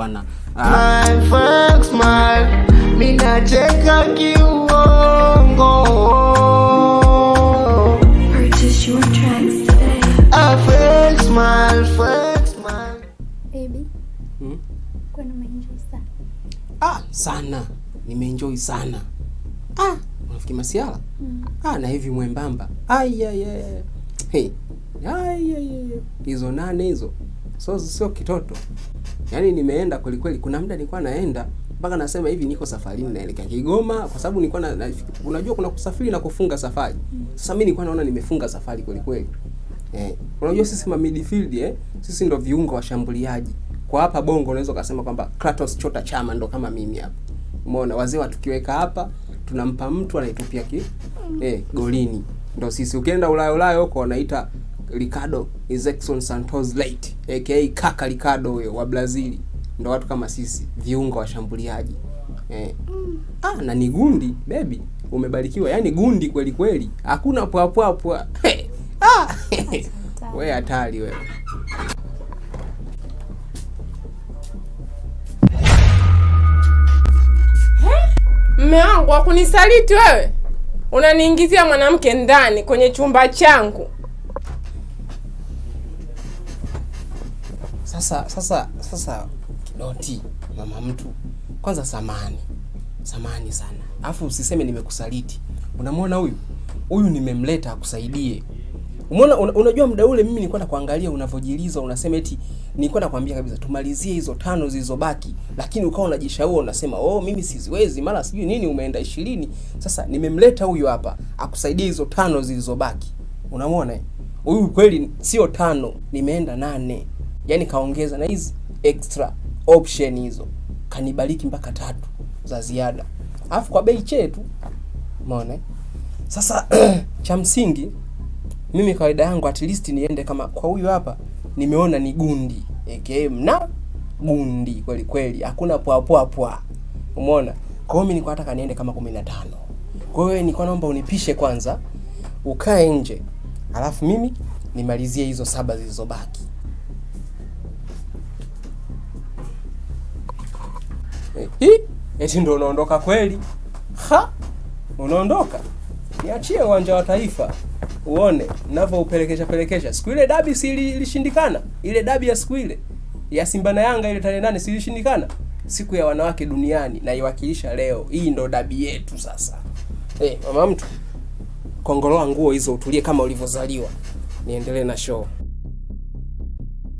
bwana. My fake smile, mina cheka kiuongo. Purchase your tracks today. A fake smile, fake smile. Baby. Kwani umeenjoy sana? Sana. Nimeenjoy sana. Unafikiri masiala? Na hivi mwembamba. Hey. Hizo nane hizo. Sio kitoto. Yaani nimeenda kweli kweli. Kuna muda nilikuwa naenda mpaka nasema hivi niko safarini naelekea Kigoma kwa sababu nilikuwa unajua kuna kusafiri na kufunga safari. Sasa mimi nilikuwa naona nimefunga safari kweli kweli. Unajua sisi ma midfield sisi ndo viungo washambuliaji. Kwa hapa Bongo unaweza kusema kwamba Kratos Chota Chama ndo kama mimi hapa. Umeona wazee watukiweka hapa tunampa mtu anaitupia golini. Ndo sisi ukienda Ulaya huko wanaita Ricardo Izekson Santos Late aka Kaka Ricardo wa Brazil. Ndo watu kama sisi viungo washambuliaji. Na ni gundi baby, umebarikiwa. Yaani gundi kweli kweli. Hakuna pwa. Wewe hatari wewe. Mme wangu wakunisaliti wewe. Unaniingizia mwanamke ndani kwenye chumba changu. Sasa Kidoti mama mtu. Kwanza samani sana. Alafu usiseme nimekusaliti. Unamwona huyu? Huyu nimemleta akusaidie. Umeona unajua muda ule mimi nilikuwa nakuangalia unavojiliza unasema eti nilikuwa nakwambia kabisa tumalizie hizo 5 zilizobaki lakini ukawa unajishauri unasema mimi siziwezi mara sijui nini umeenda 20. Sasa nimemleta huyu hapa akusaidie hizo 5 zilizobaki. Unamwona huyu kweli sio 5 nimeenda 8. Yaani kaongeza na hizi extra option hizo. Kanibariki mpaka 3 za ziada. Alafu kwa bei chetu. Umeona? Sasa cha msingi mimi kawaida yangu at least niende kama kwa huyu hapa nimeona ni gundi. Na gundi kweli kweli. Hakuna pwa. Umeona? Kwa hiyo mimi nilikuwa nataka niende kama 15. Kwa hiyo nilikuwa naomba unipishe kwanza ukae nje. Alafu mimi nimalizie hizo 7 zilizobaki. Eti ndo unaondoka kweli? Unaondoka? Niachie uwanja wa Taifa. Uone ninavyoupelekesha. Siku ile dabi si ilishindikana? Ile dabi ya siku ile ya Simba na Yanga ile tarehe 8 si ilishindikana? Siku ya wanawake duniani na iwakilisha leo. Hii ndo dabi yetu sasa. Mama mtu. Kongoloa nguo hizo utulie kama ulivyozaliwa. Niendelee na show.